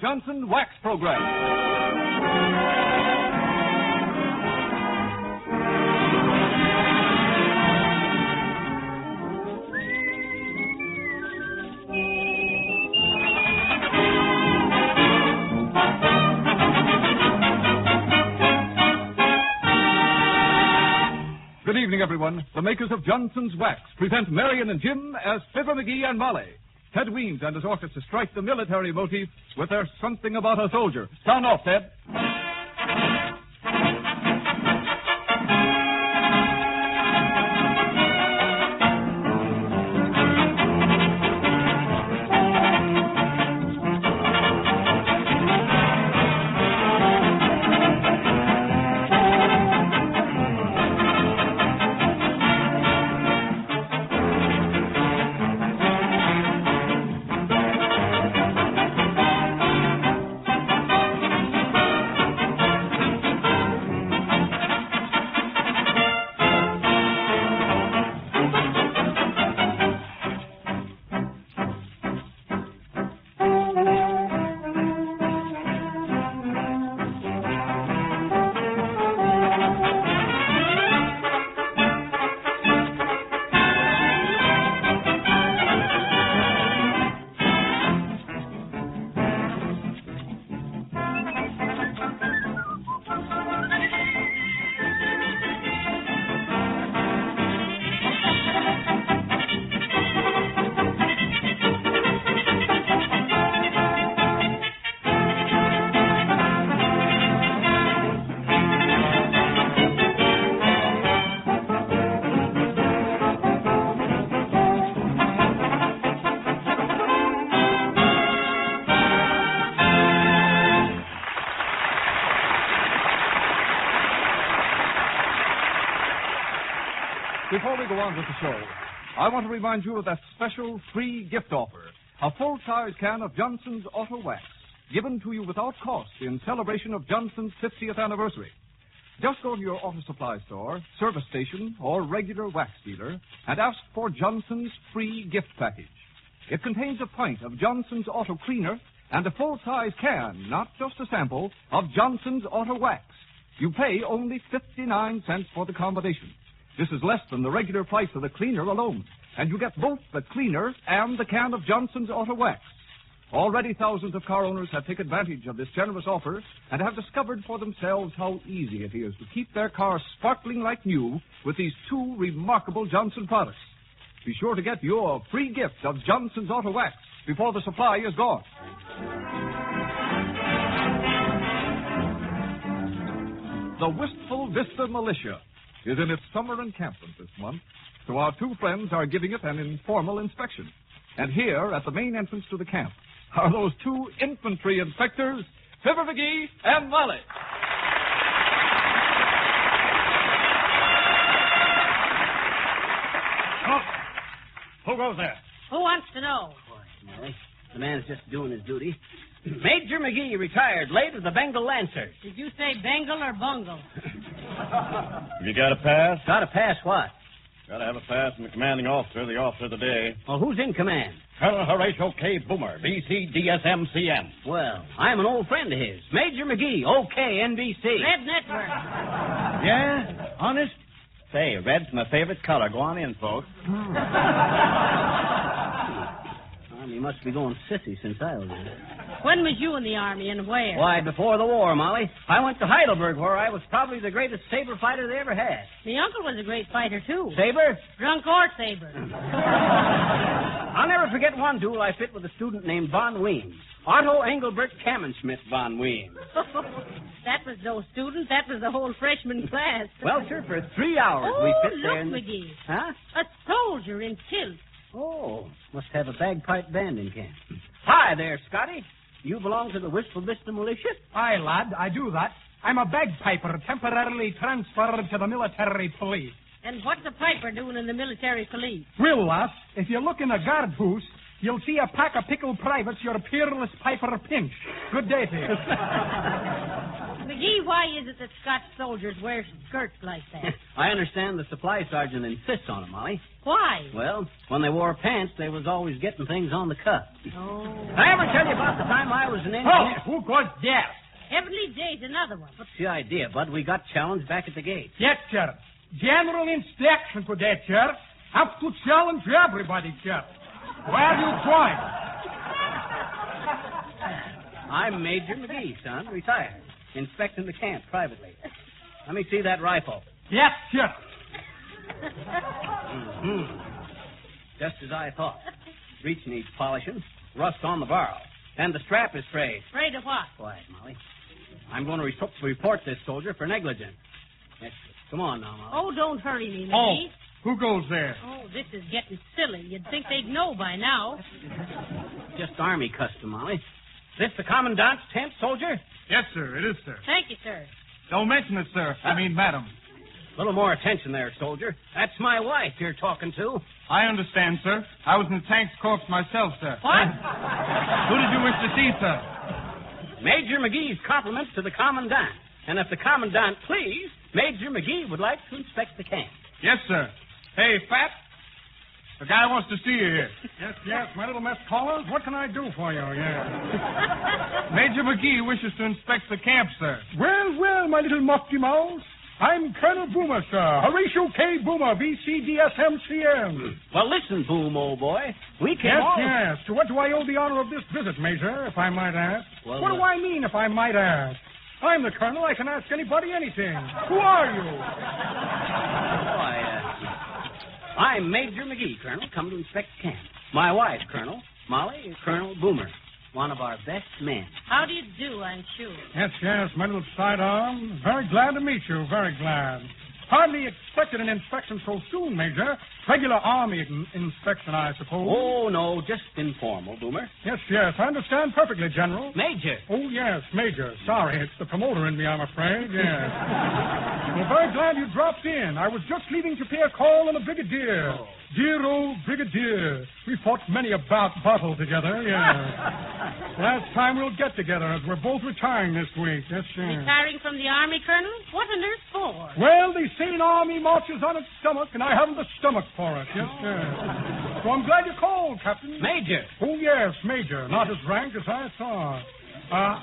Johnson Wax Program. Good evening, everyone. The makers of Johnson's Wax present Marian and Jim as Fibber McGee and Molly. Ted Weems and his orchestra strike the military motif with their Something About a Soldier. Sound off, Ted. Before we go on with the show, I want to remind you of that special free gift offer, a full-size can of Johnson's Auto Wax, given to you without cost in celebration of Johnson's 50th anniversary. Just go to your auto supply store, service station, or regular wax dealer and ask for Johnson's free gift package. It contains a pint of Johnson's Auto Cleaner and a full-size can, not just a sample, of Johnson's Auto Wax. You pay only 59 cents for the combination. This is less than the regular price of the cleaner alone, and you get both the cleaner and the can of Johnson's Auto Wax. Already thousands of car owners have taken advantage of this generous offer and have discovered for themselves how easy it is to keep their cars sparkling like new with these two remarkable Johnson products. Be sure to get your free gift of Johnson's Auto Wax before the supply is gone. The Wistful Vista Militia is in its summer encampment this month, so our two friends are giving it an informal inspection. And here, at the main entrance to the camp, are those two infantry inspectors, Fibber McGee and Molly. Oh, who goes there? Who wants to know? Molly, the man's just doing his duty. Major McGee, retired, late of the Bengal Lancers. Did you say Bengal or Bungle? You got a pass? Got a pass what? Got to have a pass from the commanding officer, the officer of the day. Well, who's in command? Colonel Horatio K. Boomer, BCDSMCM. Well, I'm an old friend of his. Major McGee, OK, NBC. Red Network. Yeah? Honest? Say, red's my favorite color. Go on in, folks. He must be going sissy since I was there. When was you in the Army and where? Why, before the war, Molly. I went to Heidelberg, where I was probably the greatest saber fighter they ever had. My uncle was a great fighter, too. Saber? Drunk or saber. I'll never forget one duel I fit with a student named Von Weems. Otto Engelbert Kamensmith Von Weems. That was no student. That was the whole freshman class. Well, sir, for 3 hours we fit there. Look, McGee. Huh? A soldier in kilt. Oh, must have a bagpipe band in camp. Hi there, Scotty. You belong to the Wistful Vista Militia? Aye, lad, I do that. I'm a bagpiper temporarily transferred to the military police. And what's a piper doing in the military police? Well, lass, if you look in the guard house, you'll see a pack of pickled privates your peerless piper pinch. Good day to you. McGee, why is it that Scotch soldiers wear skirts like that? I understand the supply sergeant insists on it, Molly. Why? Well, when they wore pants, they was always getting things on the cuff. Oh. I ever tell you about the time I was an Oh, engineer? who goes there? Heavenly Days, another one. What's the idea, Bud? We got challenged back at the gate. Yes, sir. General instruction for that, sir. Have to challenge everybody, sir. Where you going? I'm Major McGee, son, retired. Inspecting the camp privately. Let me see that rifle. Yes, sir. Mm-hmm. Just as I thought. Breech needs polishing. Rust on the barrel. And the strap is frayed. Afraid of what? Quiet, Molly. I'm going to report this soldier for negligence. Yes, come on now, Molly. Oh, don't hurry me, Oh, McGee. who goes there? Oh, this is getting silly. You'd think they'd know by now. Just Army custom, Molly. Is this the commandant's tent, soldier? Yes, sir. It is, sir. Thank you, sir. Don't mention it, sir. I mean, madam. A little more attention there, soldier. That's my wife you're talking to. I understand, sir. I was in the tank's corps myself, sir. What? Who did you wish to see, sir? Major McGee's compliments to the commandant. And if the commandant please, Major McGee would like to inspect the camp. Yes, sir. Hey, Fat. The guy wants to see you here. Yes, my little Miss Collins. What can I do for you? Yeah. Major McGee wishes to inspect the camp, sir. Well, my little Musty Mouse. I'm Colonel Boomer, sir. Horatio K. Boomer, VCDSMCM. Well, listen, Boom, old boy. We came Yes. To what do I owe the honor of this visit, Major, if I might ask? Well, what do I mean, if I might ask? I'm the colonel. I can ask anybody anything. Who are you? I'm Major McGee, Colonel, come to inspect the camp. My wife, Colonel. Molly, Colonel Boomer. One of our best men. How do you do, I'm sure? Yes, my little sidearm. Very glad to meet you, very glad. Hardly expected an inspection so soon, Major. Regular Army inspection, I suppose. Oh, no, just informal, Boomer. Yes, I understand perfectly, General. Major. Oh, yes, Major. Sorry, it's the promoter in me, I'm afraid, yes. Well, very glad you dropped in. I was just leaving to pay a call on a brigadier. Oh. Dear old brigadier. We fought many a battle together, yes. Last time we'll get together, as we're both retiring this week. Yes, sir. Retiring from the Army, Colonel? What on earth for? Well, they say an army marches on its stomach, and I haven't the stomach for it. Yes, sir. So I'm glad you called, Captain. Major. Oh, yes, Major. Not as rank as I thought.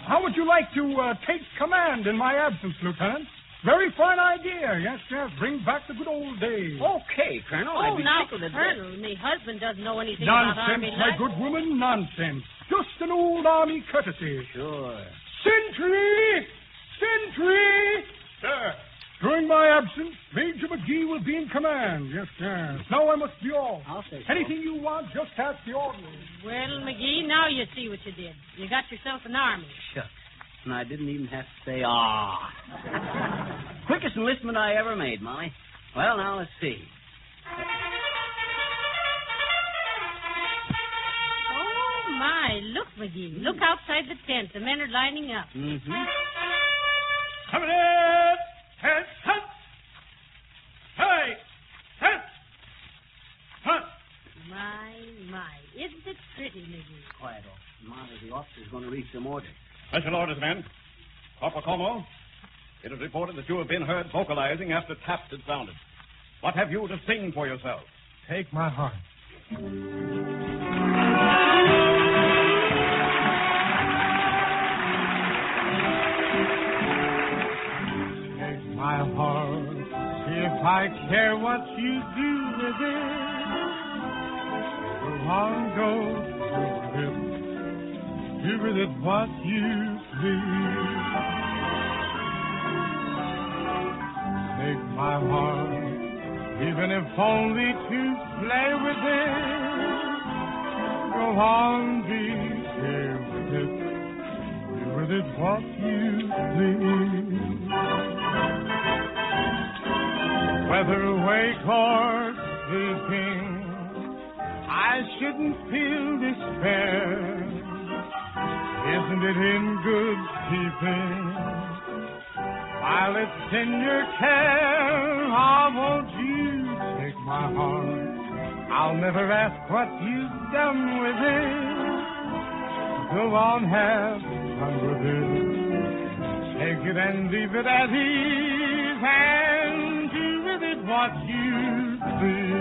How would you like to take command in my absence, Lieutenant? Very fine idea. Yes. Bring back the good old days. Okay, Colonel. Oh, I'd be now, tickled to Colonel, my husband doesn't know anything about Army Nonsense, my life. good woman, nonsense. Just an old Army courtesy. Sure. Sentry! Sentry! Sir. During my absence, Major McGee will be in command. Yes. Now I must be off. I'll say so. Anything you want, just ask the orderly. Well, McGee, now you see what you did. You got yourself an army. Shucks. And I didn't even have to say, ah. Quickest enlistment I ever made, Molly. Well, now, let's see. Oh, my. Look, McGee. Look outside the tent. The men are lining up. Mm-hmm. Coming in! Head, hunt! Hey! Hunt! Hunt! My. Isn't it pretty, McGee? Quiet off. Molly, the officer's going to read some orders. Special orders, men. Corporal Como, it is reported that you have been heard vocalizing after taps had sounded. What have you to sing for yourself? Take my heart. Take my heart, if I care what you do with it. Go on, go with it. Do with it what you please. Take my heart, even if only to play with it. Go on, be here with it. Do with it what you please. Whether awake or sleeping, I shouldn't feel despair. Isn't it in good keeping? While it's in your care, oh, won't you take my heart? I'll never ask what you've done with it. Go on, have fun with it. Take Take it and leave it at ease and do with it what you please.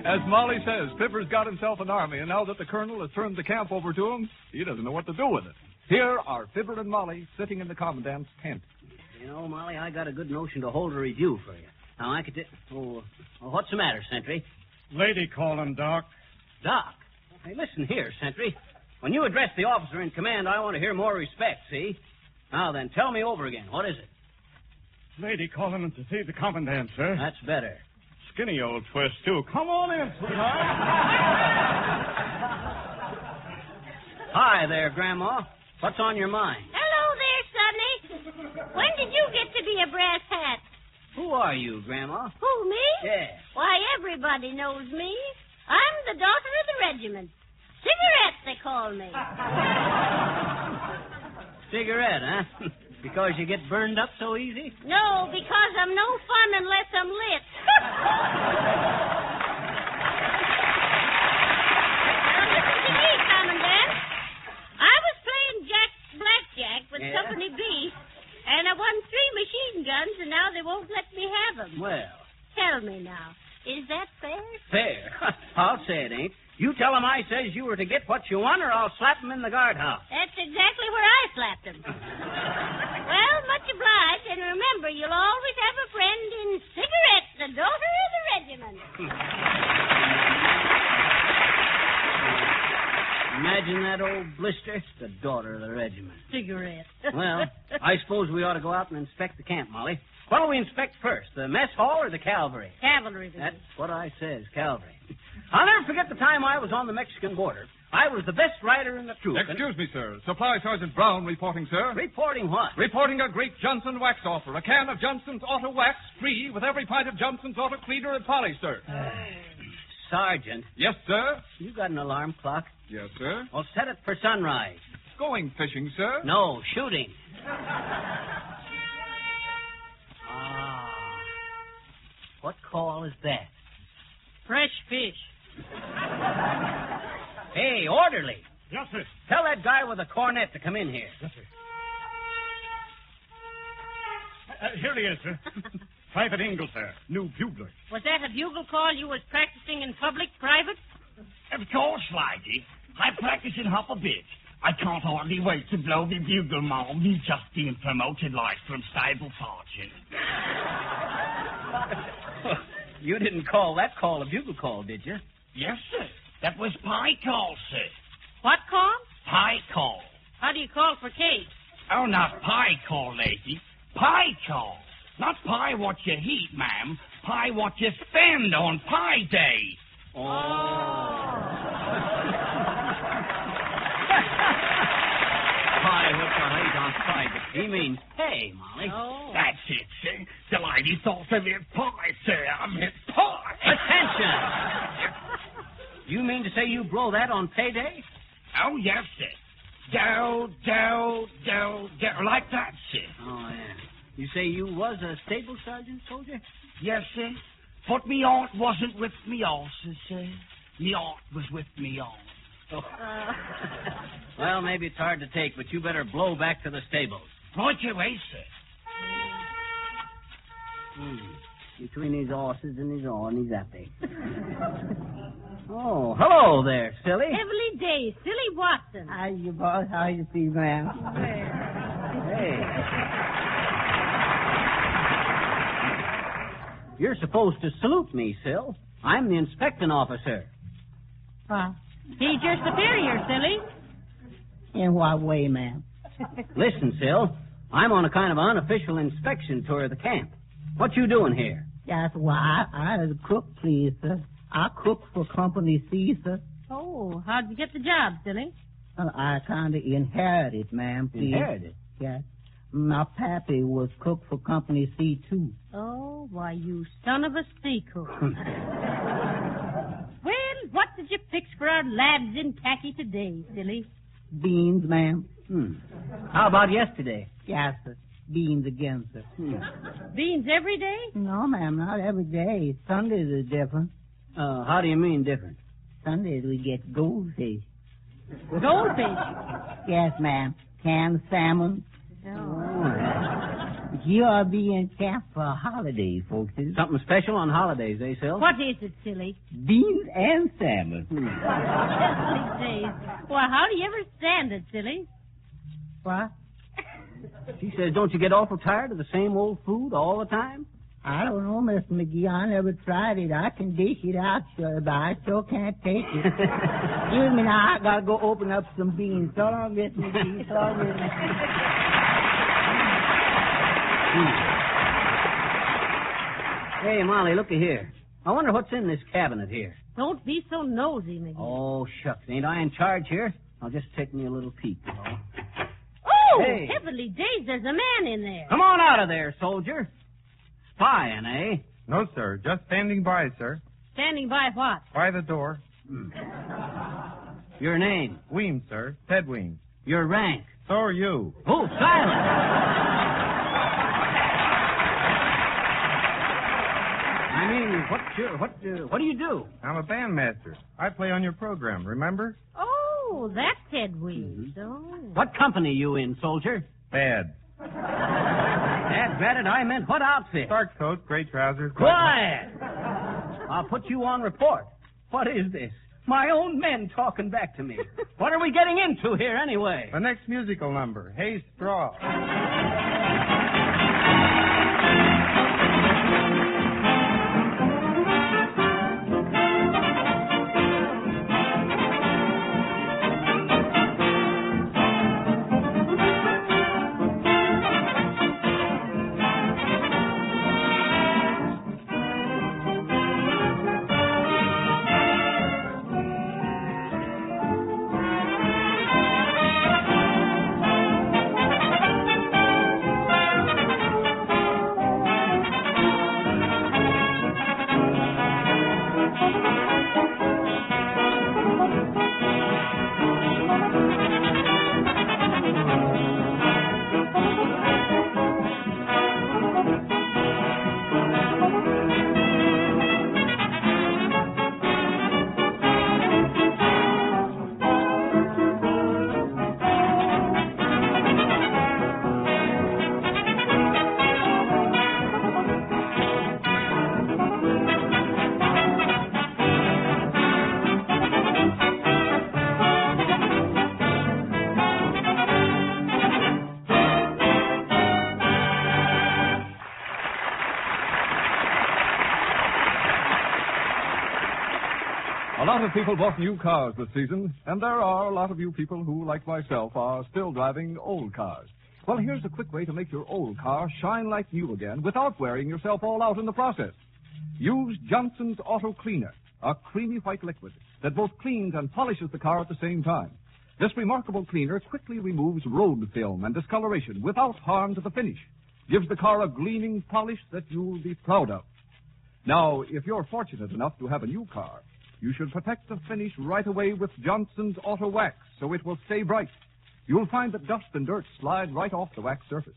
As Molly says, Fibber's got himself an army, and now that the colonel has turned the camp over to him, he doesn't know what to do with it. Here are Fibber and Molly sitting in the commandant's tent. You know, Molly, I got a good notion to hold a review for you. Now, I could... what's the matter, Sentry? Lady calling, Doc. Doc? Hey, listen here, Sentry. When you address the officer in command, I want to hear more respect, see? Now then, tell me over again. What is it? Lady calling to see the commandant, sir. That's better. Skinny old twist, too. Come on in, sweetheart. Hi there, Grandma. What's on your mind? Hello there, Sonny. When did you get to be a brass hat? Who are you, Grandma? Who, me? Yeah. Why, everybody knows me. I'm the daughter of the regiment. Cigarette, they call me. Cigarette, huh? Because you get burned up so easy? No, because I'm no fun unless I'm lit. Now, listen to me, Commandant. I was playing blackjack with Company B, and I won 3 machine guns, and now they won't let me have them. Well. Tell me now, is that fair? Fair? I'll say it ain't. You tell him I says you were to get what you won, or I'll slap him in the guardhouse. That's exactly where I slapped him. Well, much obliged, and remember, you'll always have a friend in Cigarette, the daughter of the regiment. Imagine that old blister, the daughter of the regiment. Cigarette. Well, I suppose we ought to go out and inspect the camp, Molly. What'll we inspect first, the mess hall or the cavalry? Cavalry. That's what I says, cavalry. I'll never forget the time I was on the Mexican border. I was the best rider in the troop. Excuse me, sir. Supply Sergeant Brown reporting, sir. Reporting what? Reporting a great Johnson wax offer. A can of Johnson's Auto Wax free with every pint of Johnson's Auto Cleaner and Polish, sir. Sergeant. Yes, sir. You got an alarm clock? Yes, sir. Well, set it for sunrise. Going fishing, sir. No, shooting. What call is that? Fresh fish. Hey, orderly. Yes, sir. Tell that guy with the cornet to come in here. Yes, sir. Here he is, sir. Private Ingle, sir. New bugler. Was that a bugle call you was practicing in public, private? Of course, lady. I practice it half a bit. I can't hardly wait to blow the bugle, Mom. He's just being promoted like from stable sergeant. You didn't call that call a bugle call, did you? Yes, sir. That was pie call, sir. What call? Pie call. How do you call for cake? Oh, not pie call, lady. Pie call. Not pie what you heat, ma'am. Pie what you spend on Pie Day. Pie what you hate on Friday. He means hey, Molly. Oh. That's it, sir. The lady thought of it pie, sir. I meant pie. Attention! You mean to say you blow that on payday? Oh, yes, sir. Do, like that, sir. Oh, yeah. You say you was a stable sergeant, soldier? Yes, sir. But me aunt wasn't with me horses, sir. Me aunt was with me aunt. Well, maybe it's hard to take, but you better blow back to the stables. Right away, sir. Between these horses and his own, he's happy. Oh, hello there, silly. Heavenly days, Silly Watson. How you, boss? How you feel, ma'am? Hey. You're supposed to salute me, Sil. I'm the inspecting officer. He's your superior, Silly. In what way, ma'am? Listen, Sil, I'm on a kind of unofficial inspection tour of the camp. What you doing here? That's why I was a cook, please, sir. I cook for Company C, sir. Oh, how'd you get the job, Silly? I kind of inherited, ma'am, please. Inherited? Yes. My pappy was cook for Company C, too. Oh, why, you son of a sea cook. Well, what did you fix for our lads in khaki today, Silly? Beans, ma'am. How about yesterday? Yes, sir. Beans again, sir. Beans every day? No, ma'am, not every day. Sundays is different. How do you mean different? Sundays we get goldfish. Goldfish? Yes, ma'am. Canned salmon. Oh. You'll be in camp for a holiday, folks. Something special on holidays, eh, Sil? What is it, Silly? Beans and salmon. Heavenly days. Well, how do you ever stand it, Silly? What? She says, don't you get awful tired of the same old food all the time? I don't know, Mr. McGee. I never tried it. I can dish it out, sure, but I still can't take it. Excuse me now. I got to go open up some beans. So long, Mr. McGee. So long, Mr. McGee. Hey, Molly, looky here. I wonder what's in this cabinet here. Don't be so nosy, McGee. Oh, shucks. Ain't I in charge here? I'll just take me a little peek, you know. Oh, Hey. heavenly days, there's a man in there. Come on out of there, soldier. Spying, eh? No, sir. Just standing by, sir. Standing by what? By the door. Your name? Weems, sir. Ted Weems. Your rank? So are you. Oh, silent. I mean, what do you do? I'm a bandmaster. I play on your program, remember? Oh, that's Ted Weeds. Oh. What company you in, soldier? Bad. Daddrat it, I meant what outfit? Starch coat, gray trousers. Quiet! I'll put you on report. What is this? My own men talking back to me. What are we getting into here, anyway? The next musical number, Hey Straw. A lot of people bought new cars this season, and there are a lot of you people who, like myself, are still driving old cars. Well, here's a quick way to make your old car shine like new again without wearing yourself all out in the process. Use Johnson's Auto Cleaner, a creamy white liquid that both cleans and polishes the car at the same time. This remarkable cleaner quickly removes road film and discoloration without harm to the finish. Gives the car a gleaming polish that you'll be proud of. Now, if you're fortunate enough to have a new car, you should protect the finish right away with Johnson's Auto Wax so it will stay bright. You'll find that dust and dirt slide right off the wax surface.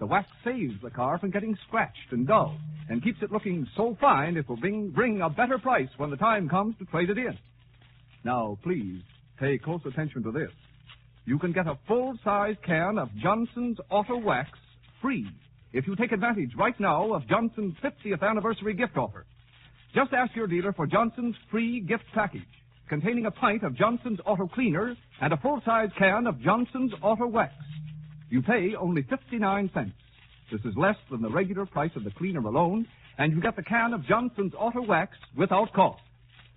The wax saves the car from getting scratched and dull and keeps it looking so fine it will bring a better price when the time comes to trade it in. Now, please, pay close attention to this. You can get a full-size can of Johnson's Auto Wax free if you take advantage right now of Johnson's 50th anniversary gift offer. Just ask your dealer for Johnson's free gift package containing a pint of Johnson's Auto Cleaner and a full-size can of Johnson's Auto Wax. You pay only 59 cents. This is less than the regular price of the cleaner alone, and you get the can of Johnson's Auto Wax without cost.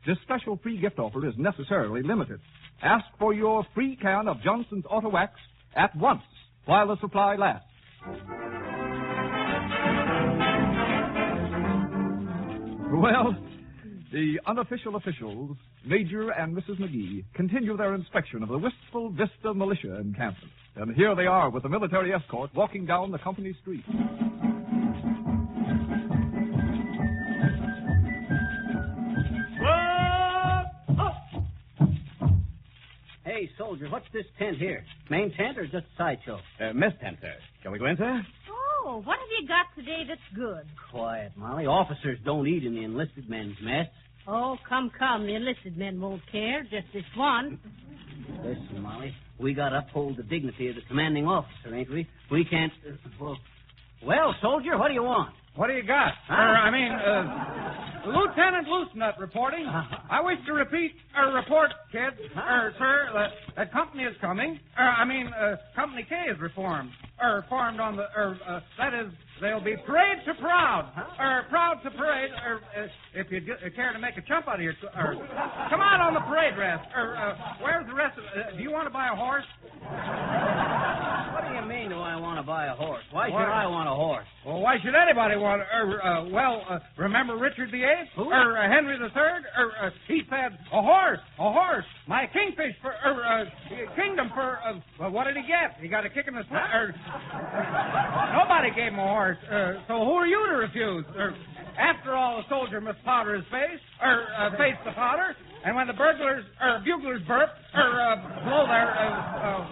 This special free gift offer is necessarily limited. Ask for your free can of Johnson's Auto Wax at once while the supply lasts. Well, the unofficial officials, Major and Mrs. McGee, continue their inspection of the Wistful Vista militia encampment. And here they are with the military escort walking down the company street. Hey, soldier, what's this tent here? Main tent or just a sideshow? Mess tent, sir. Shall we go in, sir? Oh, what have you got today that's good? Quiet, Molly. Officers don't eat in the enlisted men's mess. Oh, come. The enlisted men won't care. Just this one. Listen, Molly, we got to uphold the dignity of the commanding officer, ain't we? We can't... Well, soldier, what do you want? What do you got? Lieutenant Loosenut reporting. I wish to report, kids. Sir, that company is coming. Company K is formed on the, that is, they'll be parade to proud. Proud to parade, if you care to make a jump out of here. Come out on the parade rest. Where's the rest of do you want to buy a horse? What do you mean, do I want to buy a horse? Why should I want a horse? Well, why should anybody want remember Richard VIII? Who? Henry III? He said, a horse, my kingfish kingdom for, what did he get? He got a kick in the nobody gave him a horse, so who are you to refuse? After all, a soldier must powder his face, face the powder, and when the buglers burp, blow their,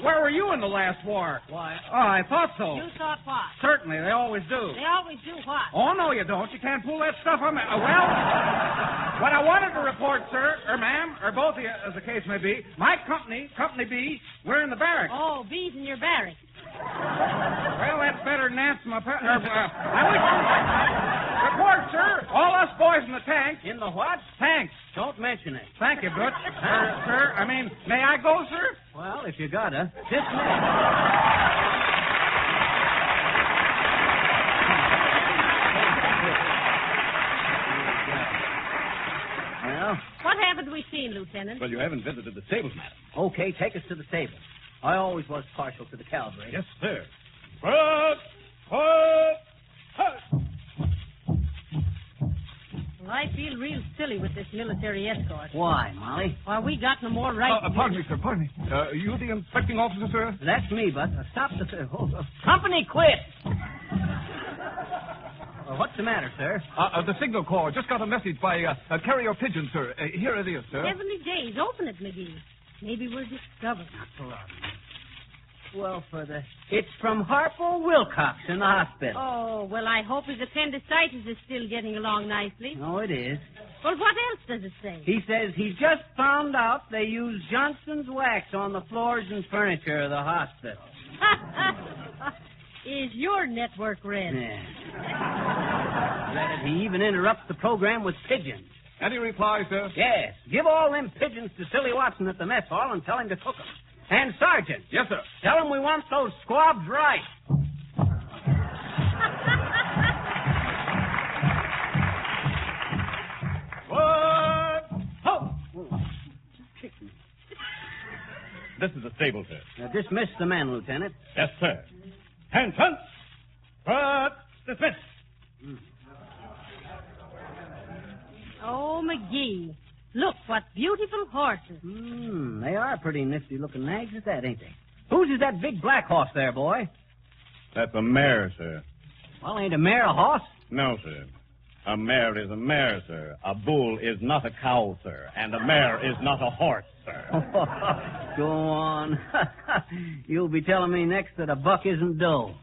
where were you in the last war? Why? Oh, I thought so. You thought what? Certainly, they always do. They always do what? Oh, no, you don't. You can't pull that stuff on me. Well, what I wanted to report, sir, or ma'am, or both of you, as the case may be, my company, Company B, we're in the barracks. Oh, B's in your barracks. Well, that's better than asthma. Report, sir. All us boys in the tanks. In the what? Tanks. Don't mention it. Thank you, Butch. Sir, may I go, sir? Well, if you gotta. Dismiss. Well? What haven't we seen, Lieutenant? Well, you haven't visited the stables, madam. Okay, take us to the stable. I always was partial to the cavalry. Yes, sir. Well, I feel real silly with this military escort. Why, Molly? Why, we got no more right. Pardon me, sir, pardon me. You the inspecting officer, sir? That's me, but stop the... company quit! What's the matter, sir? The signal corps just got a message by a carrier pigeon, sir. Here it is, sir. 70 days. Open it, McGee. Maybe we're discovered. Not so loud. Well, it's from Harpo Wilcox in the hospital. Oh, well, I hope his appendicitis is still getting along nicely. Oh, it is. Well, what else does it say? He says he's just found out they use Johnson's wax on the floors and furniture of the hospital. Is your network red? Yeah. He even interrupts the program with pigeons. Any reply, sir? Yes. Give all them pigeons to Silly Watson at the mess hall and tell him to cook them. And, Sergeant. Yes, sir. Tell him we want those squabs right. What? Ho! This is the stable, sir. Dismiss the men, Lieutenant. Yes, sir. Attention! Dismiss. Oh, McGee. Look, what beautiful horses. They are pretty nifty-looking nags at that, ain't they? Whose is that big black horse there, boy? That's a mare, sir. Well, ain't a mare a horse? No, sir. A mare is a mare, sir. A bull is not a cow, sir. And a mare is not a horse, sir. Go on. You'll be telling me next that a buck isn't dough.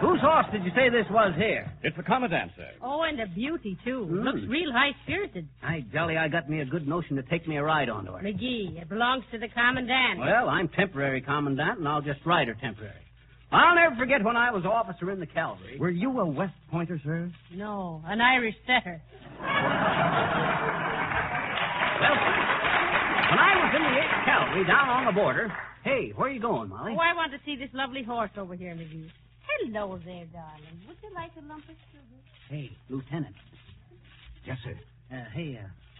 Whose horse did you say this was here? It's the commandant, sir. Oh, and a beauty, too. Looks real high-spirited. Golly, I got me a good notion to take me a ride onto her. McGee, it belongs to the commandant. Well, I'm temporary commandant, and I'll just ride her temporary. I'll never forget when I was officer in the cavalry. Were you a West Pointer, sir? No, an Irish setter. Well, when I was in the 8th Cavalry down on the border... Hey, where are you going, Molly? Oh, I want to see this lovely horse over here, McGee. Hello there, darling. Would you like a lump of sugar? Hey, Lieutenant. Yes, sir.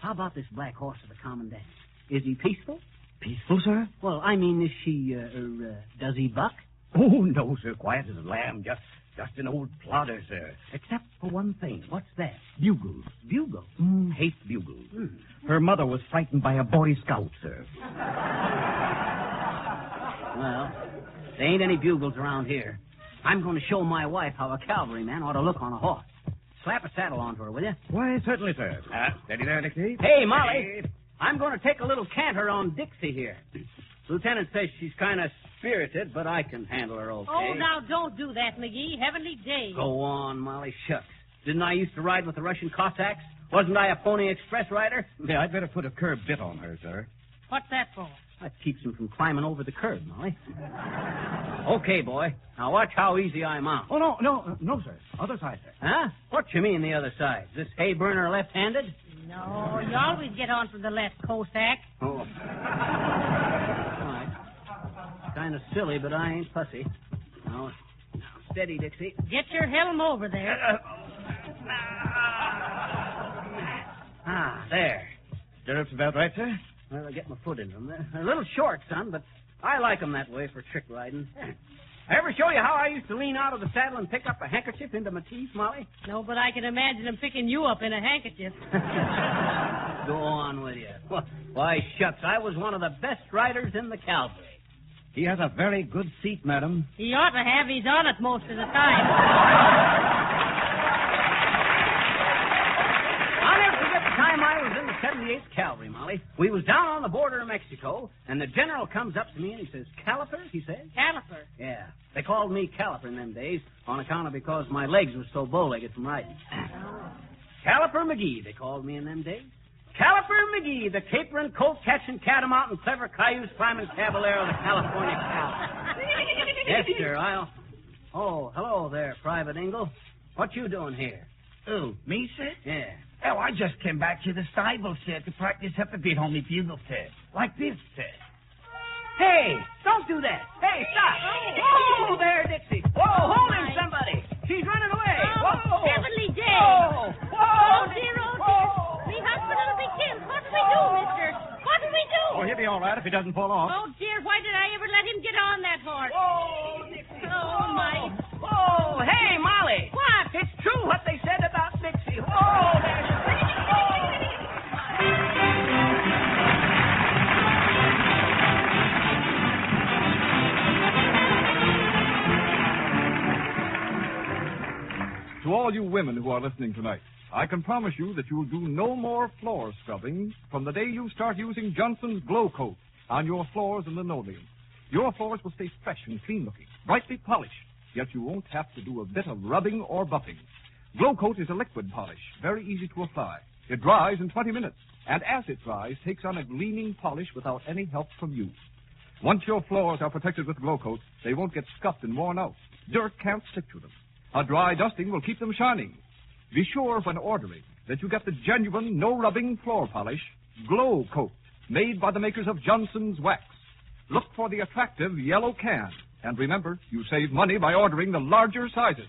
How about this black horse of the commandant? Is he peaceful? Peaceful, sir? Well, I mean, is she, does he buck? Oh, no, sir. Quiet as a lamb. Just an old plodder, sir. Except for one thing. What's that? Bugles. Bugles? Hates bugles. Her mother was frightened by a Boy Scout, sir. Well, there ain't any bugles around here. I'm going to show my wife how a cavalryman ought to look on a horse. Slap a saddle onto her, will you? Why, certainly, sir. Steady there, Dixie. Hey, Molly. I'm going to take a little canter on Dixie here. Lieutenant says she's kind of spirited, but I can handle her okay. Oh, now don't do that, McGee. Heavenly days. Go on, Molly. Shucks. Didn't I used to ride with the Russian Cossacks? Wasn't I a Pony Express rider? Yeah, I'd better put a curb bit on her, sir. What's that for? That keeps him from climbing over the curb, Molly. Okay, boy. Now watch how easy I mount. Oh, no, sir. Other side, sir. Huh? What you mean the other side? Is this hay burner left-handed? No, you always get on from the left, Cossack. Oh. All right. Kind of silly, but I ain't fussy. Now, steady, Dixie. Get your helm over there. There. Stirrups about right, sir? Well, I get my foot in them. They're a little short, son, but I like them that way for trick riding. I ever show you how I used to lean out of the saddle and pick up a handkerchief into my teeth, Molly? No, but I can imagine him picking you up in a handkerchief. Go on with you. Why, shucks, I was one of the best riders in the cavalry. He has a very good seat, madam. He ought to have. He's on it most of the time. I'll never forget the time I was in the 78th Cavalry, Molly. We was down on the border of Mexico, and the general comes up to me and he says, "Caliper," he says. Caliper? Yeah. They called me Caliper in them days on account of because my legs were so bow-legged from riding. Caliper McGee, they called me in them days. Caliper McGee, the capering, colt-catching, catamount, and clever cayuse-climbing cavalier of the California Cavalry. Yes, sir, Oh, hello there, Private Ingle. What you doing here? Oh, me, sir? Yeah. Oh, I just came back to the stable, sir, to practice up a bit on the bugle, sir. Like this, sir. Hey, don't do that. Hey, stop. Whoa, there, Dixie. Whoa, hold him, somebody. She's running away. Whoa. Heavenly day. Whoa. Oh, dear, oh, dear. The husband will be killed. What do we do, mister? What do we do? Oh, he'll be all right if he doesn't fall off. Oh, dear, why did I ever let him get on that horse? Whoa, Dixie. Oh, my. Whoa, hey, Molly. What? It's true what they said about Dixie. Whoa, there. To all you women who are listening tonight, I can promise you that you'll do no more floor scrubbing from the day you start using Johnson's Glow Coat on your floors in linoleum. Your floors will stay fresh and clean-looking, brightly polished, yet you won't have to do a bit of rubbing or buffing. Glow Coat is a liquid polish, very easy to apply. It dries in 20 minutes, and as it dries, takes on a gleaming polish without any help from you. Once your floors are protected with Glow Coat, they won't get scuffed and worn out. Dirt can't stick to them. A dry dusting will keep them shining. Be sure when ordering that you get the genuine, no-rubbing floor polish, Glow Coat, made by the makers of Johnson's Wax. Look for the attractive yellow can. And remember, you save money by ordering the larger sizes.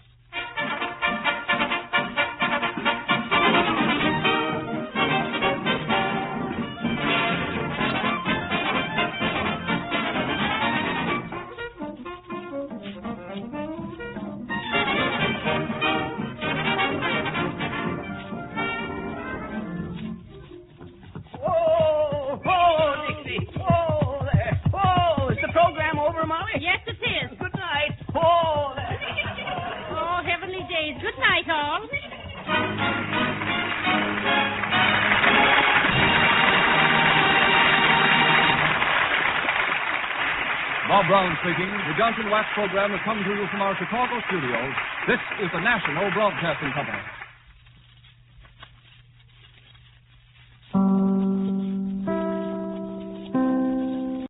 Bob Brown speaking. The Johnson Wax program has come to you from our Chicago studios. This is the National Broadcasting Company.